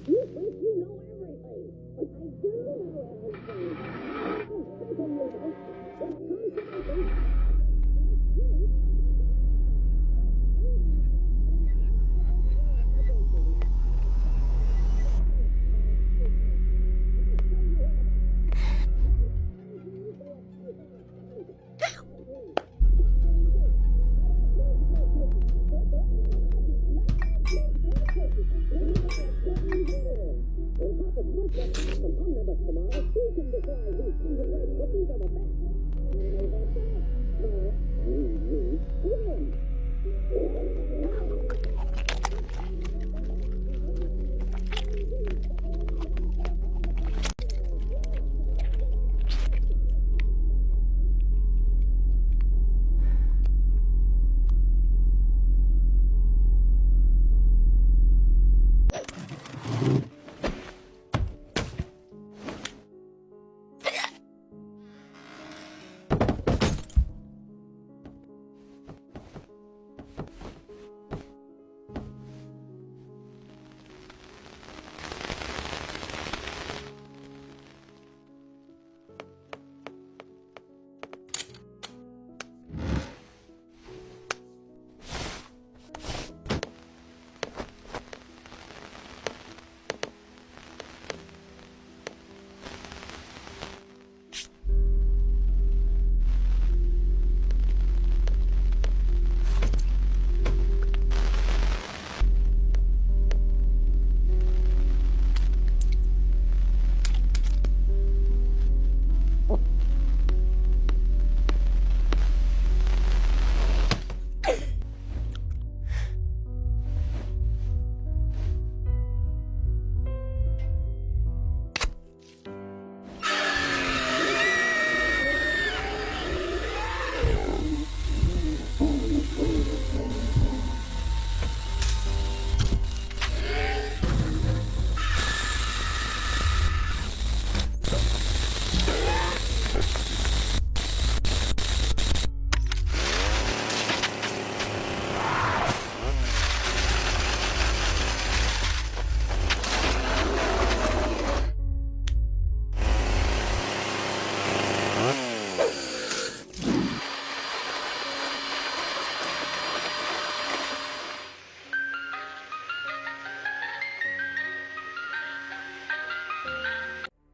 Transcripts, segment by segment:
You think you know everything, but I do know everything.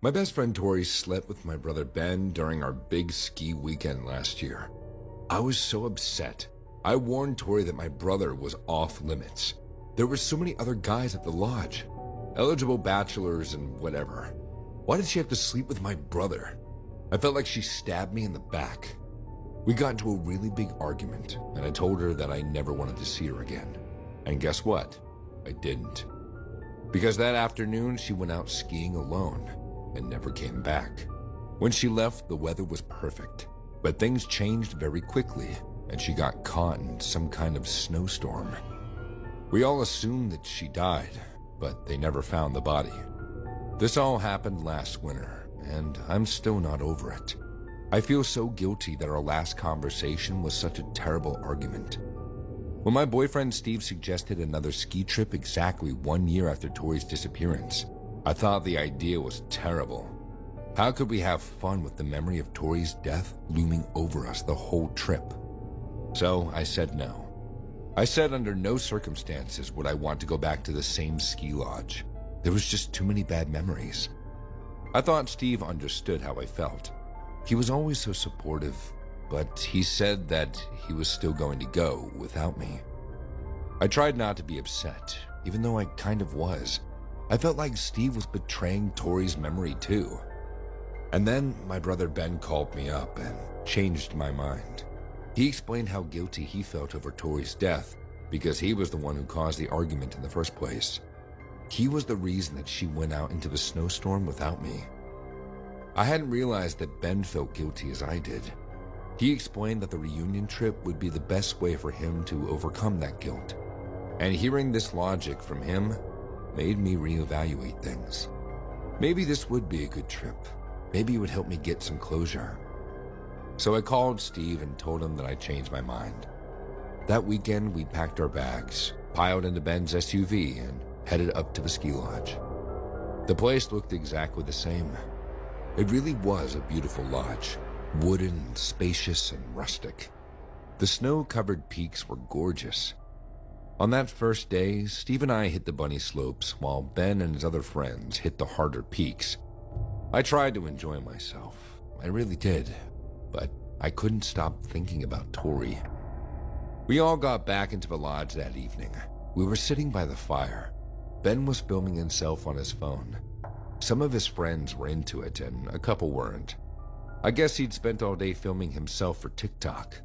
My best friend Tori slept with my brother Ben during our big ski weekend last year. I was so upset. I warned Tori that my brother was off limits. There were so many other guys at the lodge, eligible bachelors and whatever. Why did she have to sleep with my brother? I felt like she stabbed me in the back. We got into a really big argument, and I told her that I never wanted to see her again. And guess what? I didn't. Because that afternoon, she went out skiing alone and never came back. When she left, the weather was perfect, but things changed very quickly, and she got caught in some kind of snowstorm. We all assumed that she died, but they never found the body. This all happened last winter, and I'm still not over it. I feel so guilty that our last conversation was such a terrible argument. When my boyfriend Steve suggested another ski trip exactly 1 year after Tori's disappearance, I thought the idea was terrible. How could we have fun with the memory of Tori's death looming over us the whole trip? So I said no. I said under no circumstances would I want to go back to the same ski lodge. There was just too many bad memories. I thought Steve understood how I felt. He was always so supportive, but he said that he was still going to go without me. I tried not to be upset, even though I kind of was. I felt like Steve was betraying Tori's memory too. And then my brother Ben called me up and changed my mind. He explained how guilty he felt over Tori's death because he was the one who caused the argument in the first place. He was the reason that she went out into the snowstorm without me. I hadn't realized that Ben felt guilty as I did. He explained that the reunion trip would be the best way for him to overcome that guilt. And hearing this logic from him made me reevaluate things. Maybe this would be a good trip. Maybe it would help me get some closure. So I called Steve and told him that I changed my mind. That weekend, we packed our bags, piled into Ben's SUV, and headed up to the ski lodge. The place looked exactly the same. It really was a beautiful lodge, wooden, spacious, and rustic. The snow-covered peaks were gorgeous. On that first day, Steve and I hit the bunny slopes while Ben and his other friends hit the harder peaks. I tried to enjoy myself. I really did, but I couldn't stop thinking about Tori. We all got back into the lodge that evening. We were sitting by the fire. Ben was filming himself on his phone. Some of his friends were into it, and a couple weren't. I guess he'd spent all day filming himself for TikTok.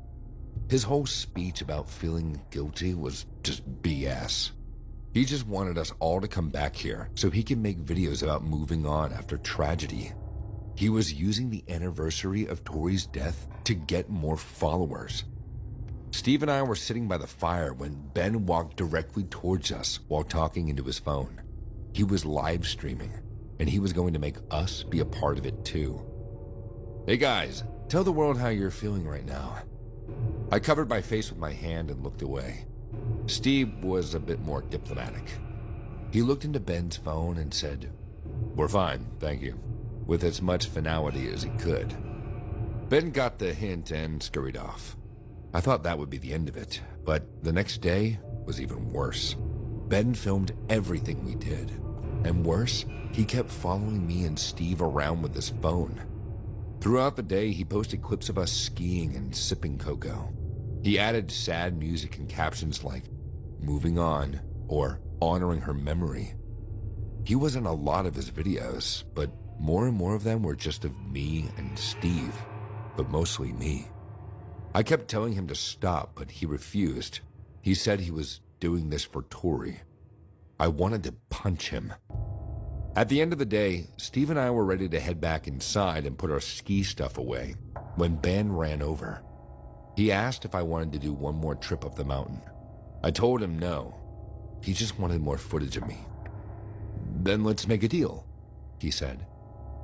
His whole speech about feeling guilty was just BS. He just wanted us all to come back here so he could make videos about moving on after tragedy. He was using the anniversary of Tori's death to get more followers. Steve and I were sitting by the fire when Ben walked directly towards us while talking into his phone. He was live streaming, and he was going to make us be a part of it too. "Hey guys, tell the world how you're feeling right now." I covered my face with my hand and looked away. Steve was a bit more diplomatic. He looked into Ben's phone and said, "We're fine, thank you," with as much finality as he could. Ben got the hint and scurried off. I thought that would be the end of it, but the next day was even worse. Ben filmed everything we did, and worse, he kept following me and Steve around with his phone. Throughout the day, he posted clips of us skiing and sipping cocoa. He added sad music and captions like, "Moving on," or "Honoring her memory." He was in a lot of his videos, but more and more of them were just of me and Steve, but mostly me. I kept telling him to stop, but he refused. He said he was doing this for Tori. I wanted to punch him. At the end of the day, Steve and I were ready to head back inside and put our ski stuff away when Ben ran over. He asked if I wanted to do one more trip up the mountain. I told him no. He just wanted more footage of me. "Then let's make a deal," he said.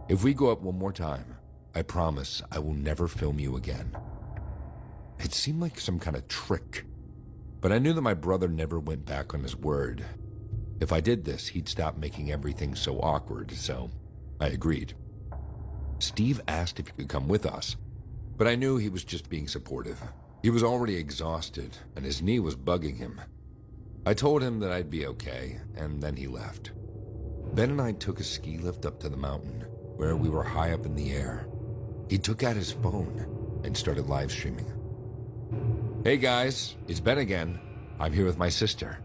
"If we go up one more time, I promise I will never film you again." It seemed like some kind of trick, but I knew that my brother never went back on his word. If I did this, he'd stop making everything so awkward, so I agreed. Steve asked if he could come with us, but I knew he was just being supportive. He was already exhausted, and his knee was bugging him. I told him that I'd be okay, and then he left. Ben and I took a ski lift up to the mountain, where we were high up in the air. He took out his phone and started live streaming. "Hey guys, it's Ben again. I'm here with my sister.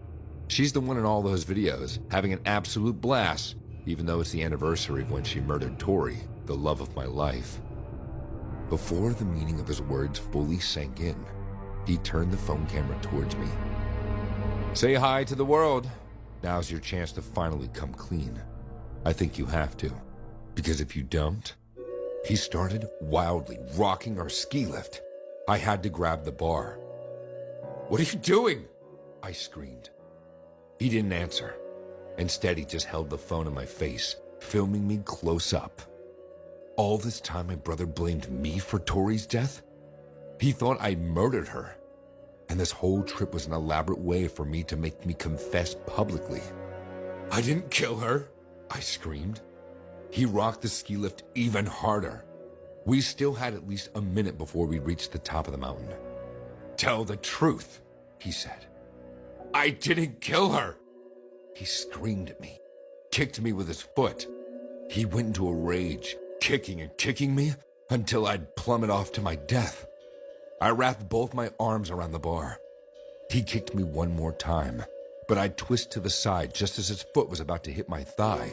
She's the one in all those videos, having an absolute blast, even though it's the anniversary of when she murdered Tori, the love of my life." Before the meaning of his words fully sank in, he turned the phone camera towards me. "Say hi to the world. Now's your chance to finally come clean. I think you have to, because if you don't..." He started wildly rocking our ski lift. I had to grab the bar. "What are you doing?" I screamed. He didn't answer. Instead, he just held the phone in my face, filming me close up. All this time, my brother blamed me for Tori's death? He thought I murdered her. And this whole trip was an elaborate way for me to make me confess publicly. "I didn't kill her," I screamed. He rocked the ski lift even harder. We still had at least a minute before we reached the top of the mountain. "Tell the truth," he said. "I didn't kill her." He screamed at me, kicked me with his foot. He went into a rage, kicking and kicking me until I'd plummet off to my death. I wrapped both my arms around the bar. He kicked me one more time, but I'd twist to the side just as his foot was about to hit my thigh.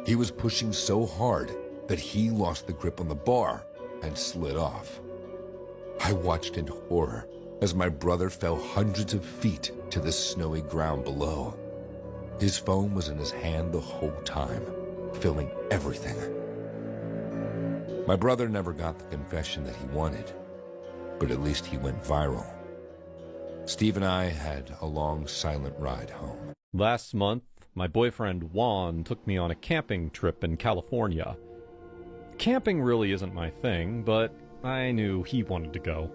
He was pushing so hard that he lost the grip on the bar and slid off. I watched in horror as my brother fell hundreds of feet to the snowy ground below. His phone was in his hand the whole time, filming everything. My brother never got the confession that he wanted, but at least he went viral. Steve and I had a long, silent ride home. Last month, my boyfriend Juan took me on a camping trip in California. Camping really isn't my thing, but I knew he wanted to go.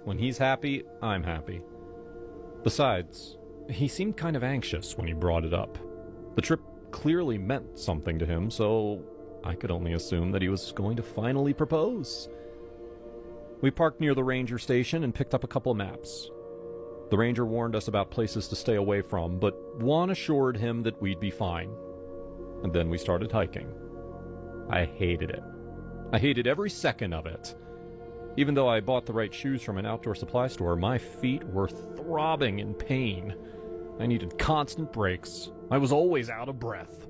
When he's happy, I'm happy. Besides, he seemed kind of anxious when he brought it up. The trip clearly meant something to him, so I could only assume that he was going to finally propose. We parked near the ranger station and picked up a couple of maps. The ranger warned us about places to stay away from, but Juan assured him that we'd be fine. And then we started hiking. I hated it. I hated every second of it. Even though I bought the right shoes from an outdoor supply store, my feet were throbbing in pain. I needed constant breaks. I was always out of breath.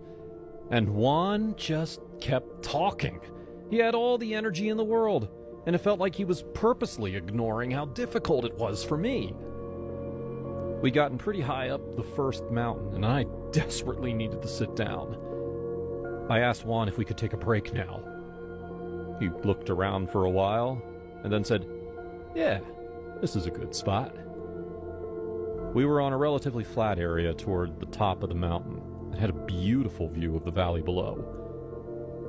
And Juan just kept talking. He had all the energy in the world, and it felt like he was purposely ignoring how difficult it was for me. We'd gotten pretty high up the first mountain, and I desperately needed to sit down. I asked Juan if we could take a break now. He looked around for a while, and then said, "Yeah, this is a good spot." We were on a relatively flat area toward the top of the mountain. It had a beautiful view of the valley below.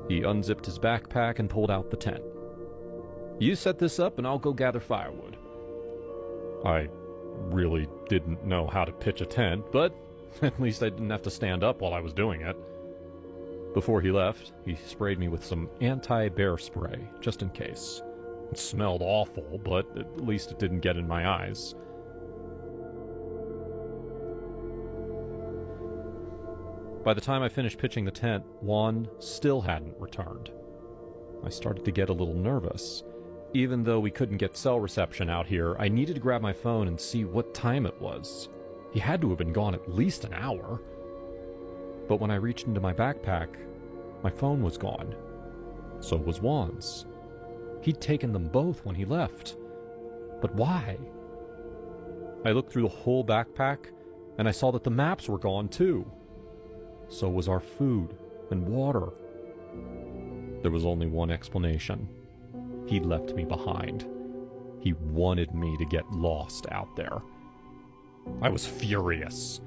He unzipped his backpack and pulled out the tent. "You set this up and I'll go gather firewood." I really didn't know how to pitch a tent, but at least I didn't have to stand up while I was doing it. Before he left, he sprayed me with some anti-bear spray, just in case. It smelled awful, but at least it didn't get in my eyes. By the time I finished pitching the tent, Juan still hadn't returned. I started to get a little nervous. Even though we couldn't get cell reception out here, I needed to grab my phone and see what time it was. He had to have been gone at least an hour. But when I reached into my backpack, my phone was gone. So was Juan's. He'd taken them both when he left. But why? I looked through the whole backpack, and I saw that the maps were gone too. So was our food and water. There was only one explanation. He'd left me behind. He wanted me to get lost out there. I was furious.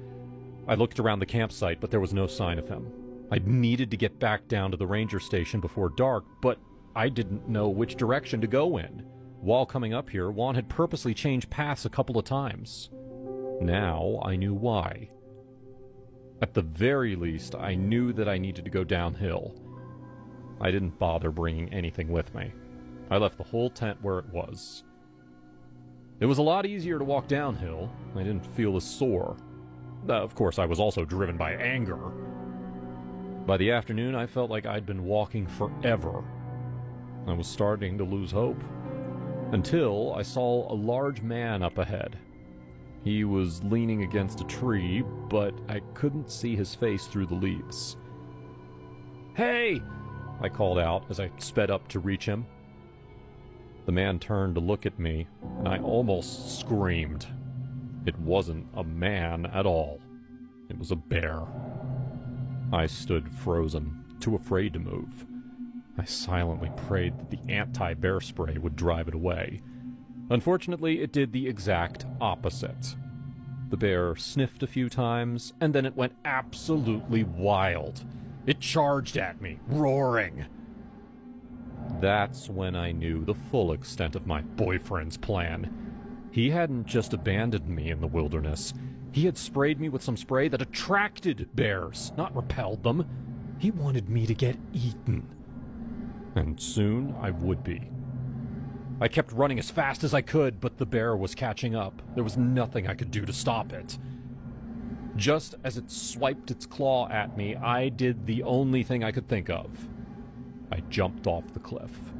I looked around the campsite, but there was no sign of him. I needed to get back down to the ranger station before dark, but I didn't know which direction to go in. While coming up here, Juan had purposely changed paths a couple of times. Now I knew why. At the very least, I knew that I needed to go downhill. I didn't bother bringing anything with me. I left the whole tent where it was. It was a lot easier to walk downhill. I didn't feel as sore. Of course, I was also driven by anger. By the afternoon, I felt like I'd been walking forever. I was starting to lose hope. Until I saw a large man up ahead. He was leaning against a tree, but I couldn't see his face through the leaves. "Hey!" I called out as I sped up to reach him. The man turned to look at me, and I almost screamed. It wasn't a man at all. It was a bear. I stood frozen, too afraid to move. I silently prayed that the anti-bear spray would drive it away. Unfortunately, it did the exact opposite. The bear sniffed a few times, and then it went absolutely wild. It charged at me, roaring. That's when I knew the full extent of my boyfriend's plan. He hadn't just abandoned me in the wilderness. He had sprayed me with some spray that attracted bears, not repelled them. He wanted me to get eaten. And soon I would be. I kept running as fast as I could, but the bear was catching up. There was nothing I could do to stop it. Just as it swiped its claw at me, I did the only thing I could think of. I jumped off the cliff.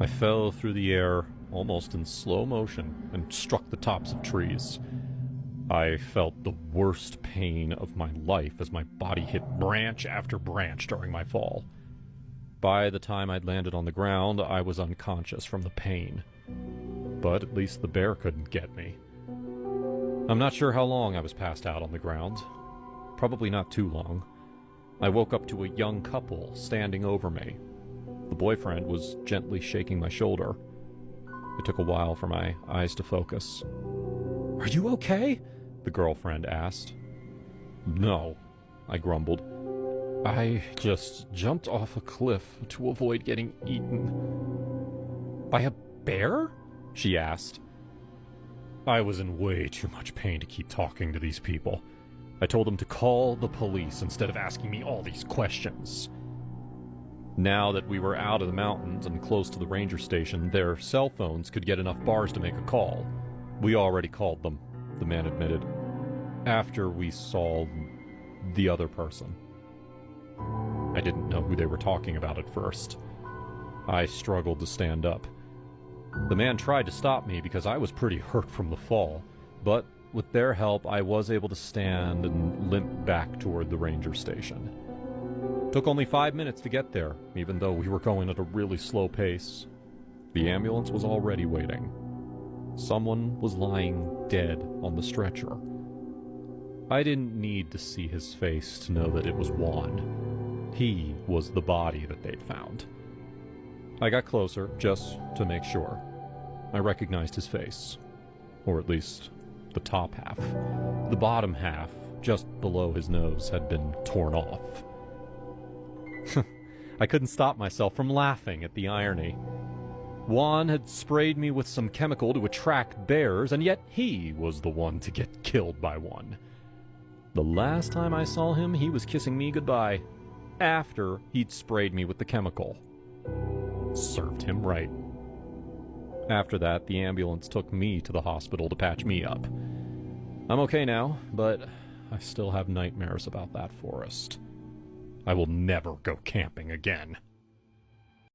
I fell through the air, almost in slow motion, and struck the tops of trees. I felt the worst pain of my life as my body hit branch after branch during my fall. By the time I'd landed on the ground, I was unconscious from the pain. But at least the bear couldn't get me. I'm not sure how long I was passed out on the ground. Probably not too long. I woke up to a young couple standing over me. The boyfriend was gently shaking my shoulder. It took a while for my eyes to focus. "Are you okay?" the girlfriend asked. "No," I grumbled. "I just jumped off a cliff to avoid getting eaten." "By a bear?" she asked. I was in way too much pain to keep talking to these people. I told him to call the police instead of asking me all these questions. Now that we were out of the mountains and close to the ranger station, their cell phones could get enough bars to make a call. We already called them, the man admitted, after we saw the other person. I didn't know who they were talking about at first. I struggled to stand up. The man tried to stop me because I was pretty hurt from the fall, but with their help, I was able to stand and limp back toward the ranger station. Took only 5 minutes to get there, even though we were going at a really slow pace. The ambulance was already waiting. Someone was lying dead on the stretcher. I didn't need to see his face to know that it was Juan. He was the body that they'd found. I got closer, just to make sure. I recognized his face. Or at least, the top half. The bottom half, just below his nose, had been torn off. I couldn't stop myself from laughing at the irony. Juan had sprayed me with some chemical to attract bears, and yet he was the one to get killed by one. The last time I saw him, he was kissing me goodbye, after he'd sprayed me with the chemical. Served him right. After that, the ambulance took me to the hospital to patch me up. I'm okay now, but I still have nightmares about that forest. I will never go camping again.